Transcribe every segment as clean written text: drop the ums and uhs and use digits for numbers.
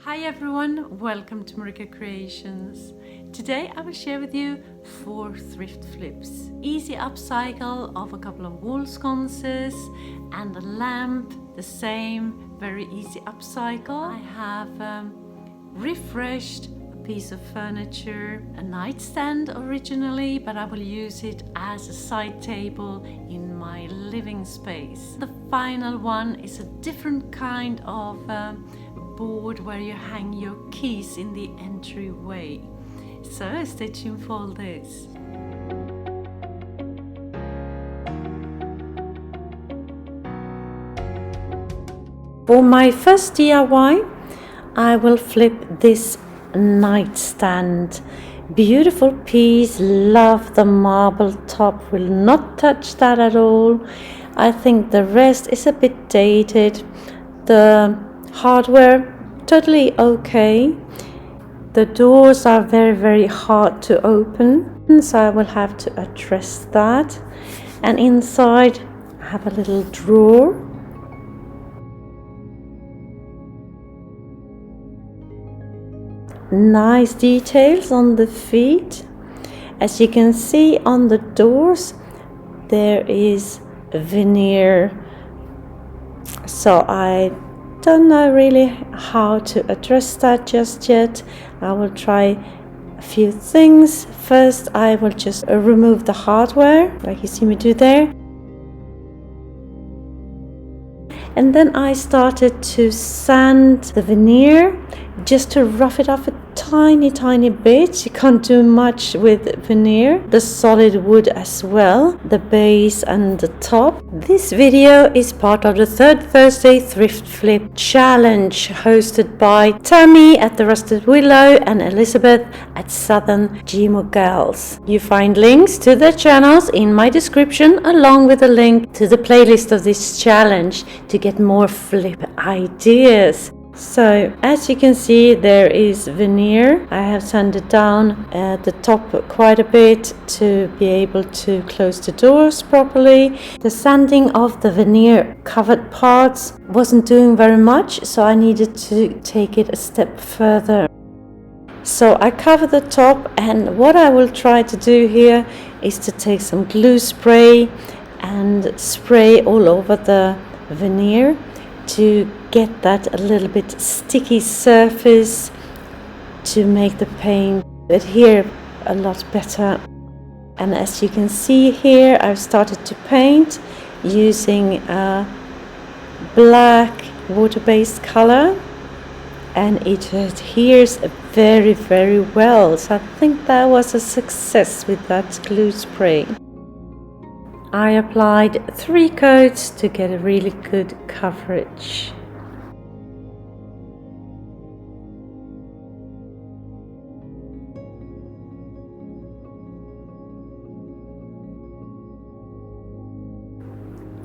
Hi everyone, welcome to MarikaCreations. Today I will share with you 4 thrift flips. Easy upcycle of a couple of wall sconces and a lamp, the same, very easy upcycle. I have refreshed a piece of furniture, a nightstand originally, but I will use it as a side table in my living space. The final one is a different kind of board where you hang your keys in the entryway. So stay tuned for all this. For my first DIY, I will flip this nightstand. Beautiful piece, love the marble top, will not touch that at all. I think the rest is a bit dated. The hardware totally okay. The doors are very hard to open, so I will have to address that. And inside I have a little drawer. Nice details on the feet. As you can see on the doors, there is veneer, so I don't know really how to address that just yet. I will try a few things. First I will just remove the hardware, like you see me do there. And then I started to sand the veneer just to rough it off a tiny bit. You can't do much with veneer. The solid wood as well, the base and the top. This video is part of the Third Thursday Thrift Flip Challenge hosted by Tammie at the Rustic Willow and Elizabeth at Southern GMO Girls. You find links to their channels in my description, along with a link to the playlist of this challenge to get more flip ideas. So as you can see, there is veneer. I have sanded down at the top quite a bit to be able to close the doors properly. The sanding of the veneer covered parts wasn't doing very much, so I needed to take it a step further. So I cover the top, and what I will try to do here is to take some glue spray and spray all over the veneer to get that a little bit sticky surface to make the paint adhere a lot better. And as you can see here, I've started to paint using a black water-based color, and it adheres very well. So I think that was a success with that glue spray. I applied 3 coats to get a really good coverage.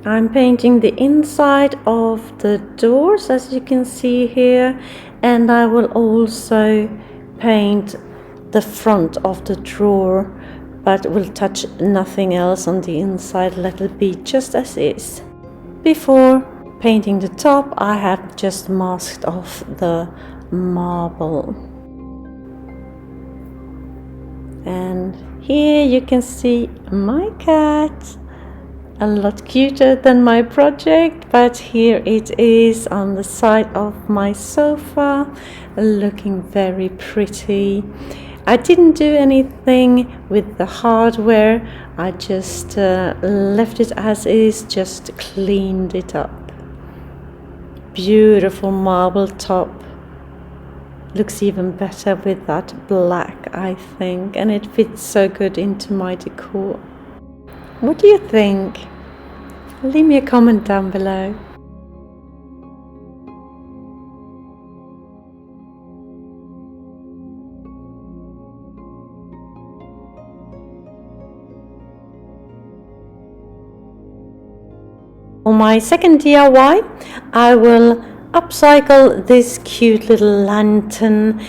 I'm painting the inside of the doors, as you can see here, and I will also paint the front of the drawer, but will touch nothing else on the inside. Let it be just as is. Before painting the top, I have just masked off the marble. And here you can see my cat. A lot cuter than my project, but here it is on the side of my sofa, looking very pretty. I didn't do anything with the hardware, I just left it as is, just cleaned it up. Beautiful marble top. Looks even better with that black, I think, and it fits so good into my decor. What do you think? Leave me a comment down below. For my second DIY, I will upcycle this cute little lantern.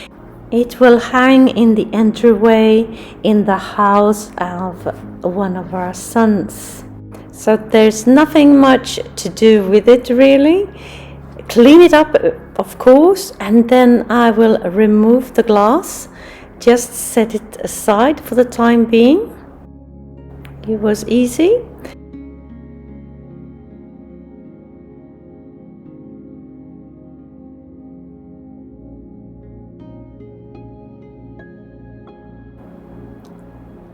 It will hang in the entryway in the house of one of our sons. So there's nothing much to do with it really. Clean it up of course, and then I will remove the glass, just set it aside for the time being. It was easy.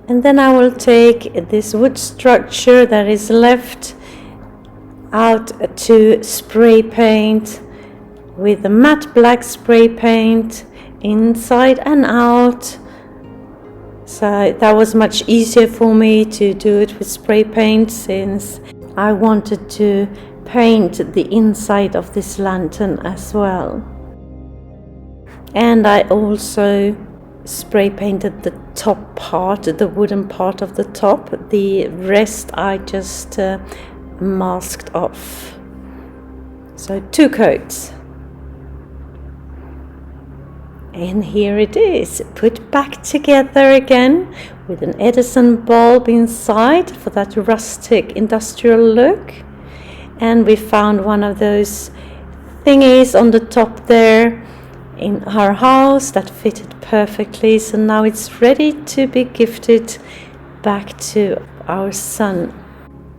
And then I will take this wood structure that is left out to spray paint with the matte black spray paint inside and out. So that was much easier for me to do it with spray paint, since I wanted to paint the inside of this lantern as well. And I also spray painted the top part, the wooden part of the top. The rest I just masked off. So 2 coats. And here it is, put back together again with an Edison bulb inside for that rustic industrial look. And we found one of those thingies on the top there in our house that fitted perfectly, so now it's ready to be gifted back to our son.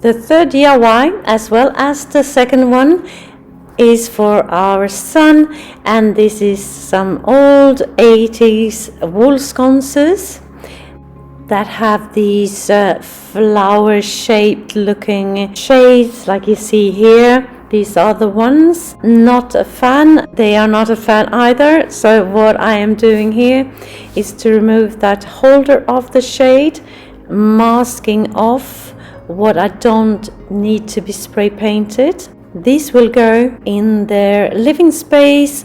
The third DIY, as well as the second one, is for our son, and this is some old 80s wall sconces that have these flower shaped looking shades like you see here. These are the ones. Not a fan. They are not a fan either. So what I am doing here is to remove that holder of the shade, masking off what I don't need to be spray painted. These will go in their living space,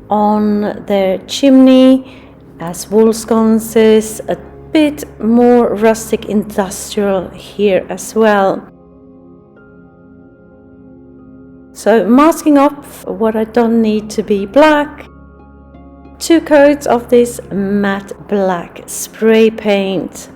on their chimney, as wall sconces, a bit more rustic industrial here as well. So masking off what I don't need to be black. 2 coats of this matte black spray paint.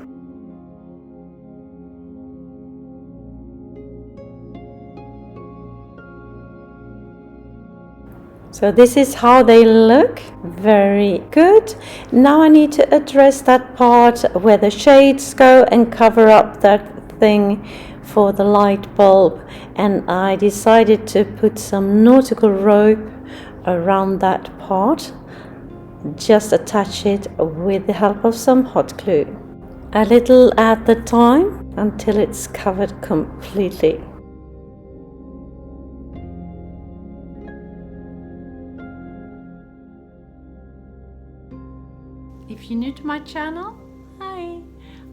So this is how they look. Very good. Now I need to address that part where the shades go and cover up that thing for the light bulb, and I decided to put some nautical rope around that part. Just attach it with the help of some hot glue. A little at the time until it's covered completely. If you're new to my channel, hi,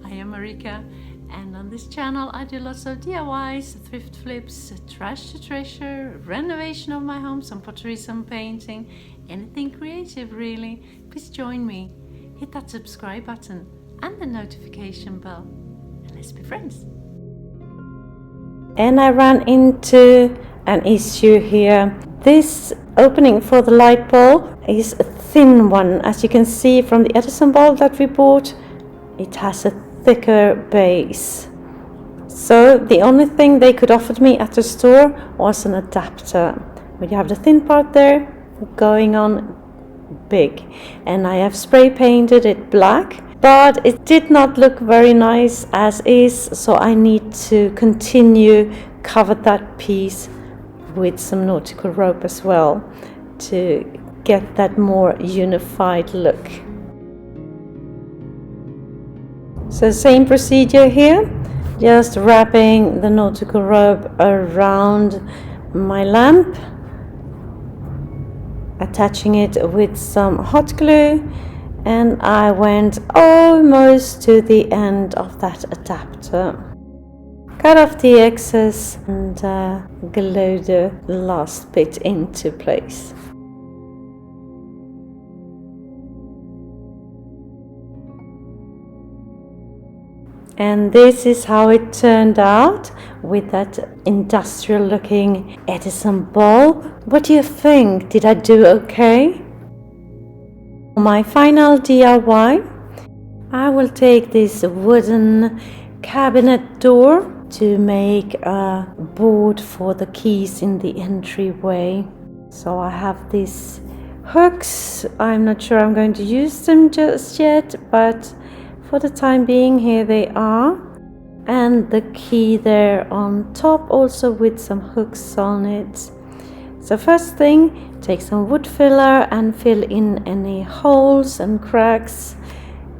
I am Marika, and on this channel I do lots of DIYs, thrift flips, trash to treasure, renovation of my home, some pottery, some painting, anything creative really. Please join me, hit that subscribe button and the notification bell, and let's be friends. And I ran into an issue here. This opening for the light bulb is a thin one. As you can see from the Edison bulb that we bought, it has a thicker base. So the only thing they could offer me at the store was an adapter. But you have the thin part there going on big, and I have spray painted it black, but it did not look very nice as is, so I need to continue cover that piece with some nautical rope as well to get that more unified look. So same procedure here, just wrapping the nautical rope around my lamp, attaching it with some hot glue, and I went almost to the end of that adapter. Cut off the excess and glue the last bit into place. And this is how it turned out with that industrial looking Edison bulb. What do you think? Did I do okay? My final DIY, I will take this wooden cabinet door to make a board for the keys in the entryway. So I have these hooks. I'm not sure I'm going to use them just yet, but for the time being, here they are. And the key there on top, also with some hooks on it. So first thing, take some wood filler and fill in any holes and cracks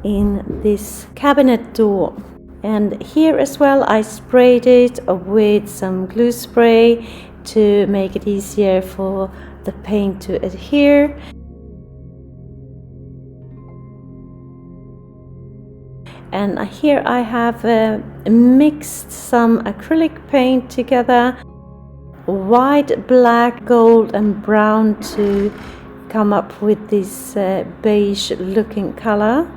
in this cabinet door. And here as well, I sprayed it with some glue spray to make it easier for the paint to adhere. And here I have mixed some acrylic paint together, white, black, gold and brown, to come up with this beige looking color.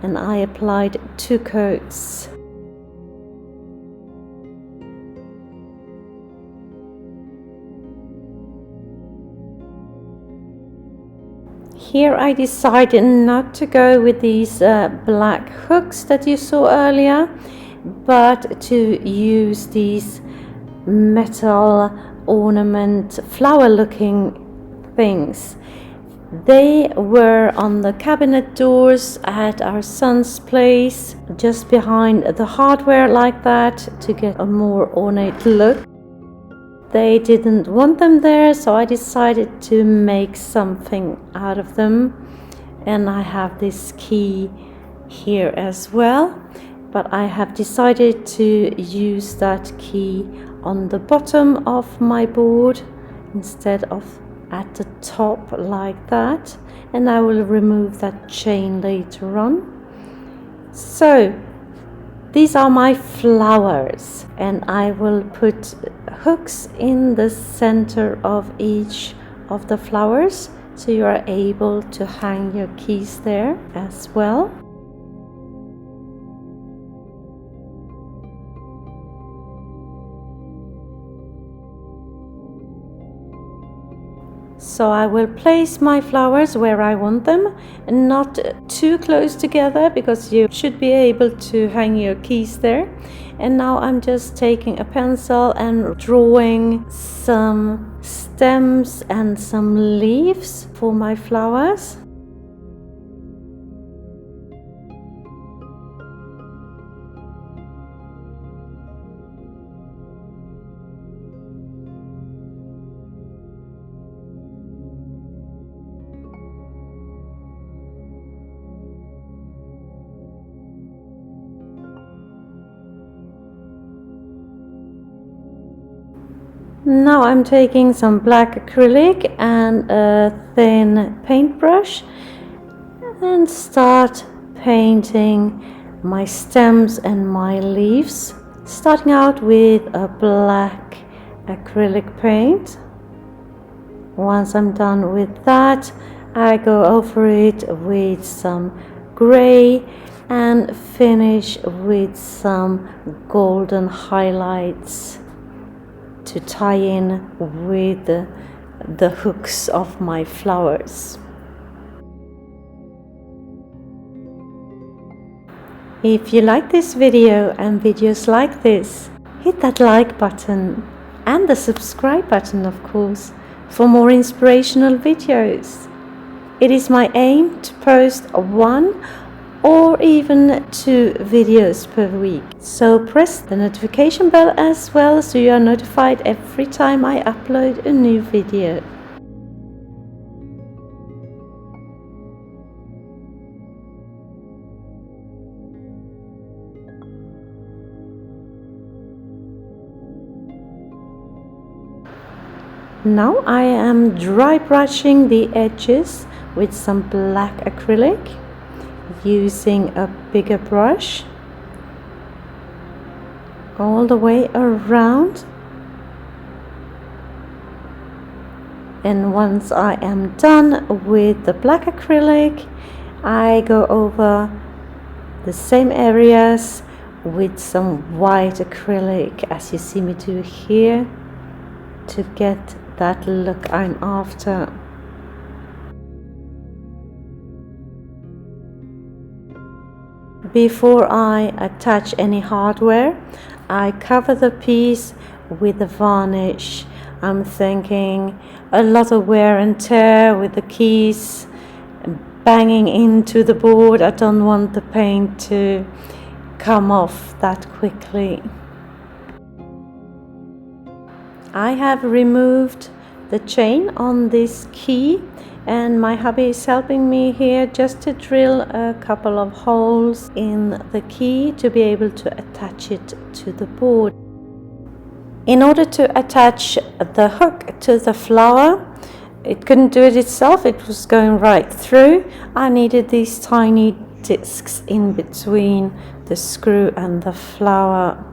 And I applied 2 coats. Here I decided not to go with these black hooks that you saw earlier, but to use these metal ornament flower looking things. They were on the cabinet doors at our son's place, just behind the hardware like that, to get a more ornate look. They didn't want them there, so I decided to make something out of them. And I have this key here as well, but I have decided to use that key on the bottom of my board instead of at the top like that, and I will remove that chain later on. So these are my flowers, and I will put hooks in the center of each of the flowers, so you are able to hang your keys there as well. So I will place my flowers where I want them, and not too close together, because you should be able to hang your keys there. And now I'm just taking a pencil and drawing some stems and some leaves for my flowers. Now I'm taking some black acrylic and a thin paintbrush and start painting my stems and my leaves, starting out with a black acrylic paint. Once I'm done with that, I go over it with some gray and finish with some golden highlights to tie in with the hooks of my flowers. If you like this video and videos like this, hit that like button and the subscribe button, of course, for more inspirational videos. It is my aim to post 1 or even 2 videos per week. So press the notification bell as well, so you are notified every time I upload a new video. Now I am dry brushing the edges with some black acrylic, using a bigger brush all the way around. And once I am done with the black acrylic, I go over the same areas with some white acrylic, as you see me do here, to get that look I'm after. Before I attach any hardware, I cover the piece with a varnish. I'm thinking a lot of wear and tear with the keys banging into the board. I don't want the paint to come off that quickly. I have removed the chain on this key, and my hubby is helping me here just to drill a couple of holes in the key to be able to attach it to the board. In order to attach the hook to the flower, it couldn't do it itself, it was going right through. I needed these tiny discs in between the screw and the flower,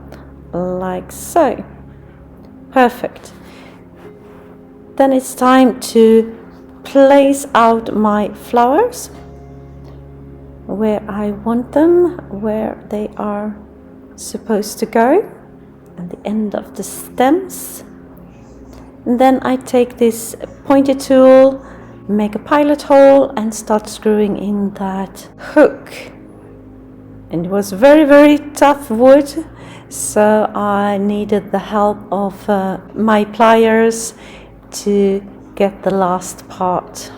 like so. Perfect. Then it's time to place out my flowers where I want them, where they are supposed to go, at the end of the stems. And then I take this pointy tool, make a pilot hole and start screwing in that hook. And it was very, very tough wood, so I needed the help of my pliers to get the last part.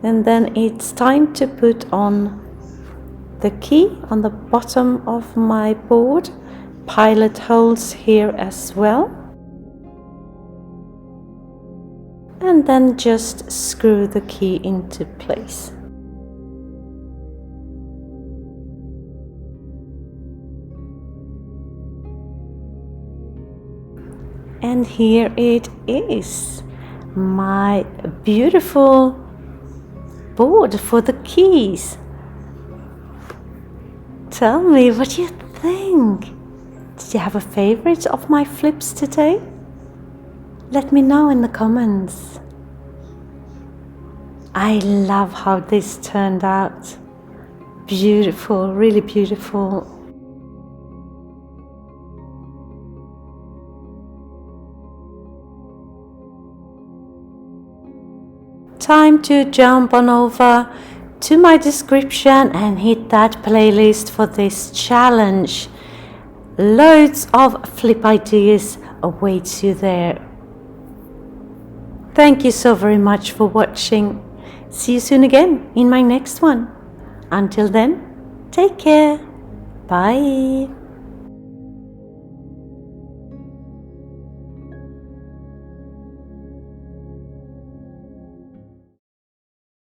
And then it's time to put on the key on the bottom of my board, pilot holes here as well, and then just screw the key into place. And here it is, my beautiful board for the keys. Tell me what you think. Did you have a favorite of my flips today? Let me know in the comments. I love how this turned out. Beautiful, really beautiful. Time to jump on over to my description and hit that playlist for this challenge. Loads of flip ideas awaits you there. Thank you so very much for watching. See you soon again in my next one. Until then, take care. Bye.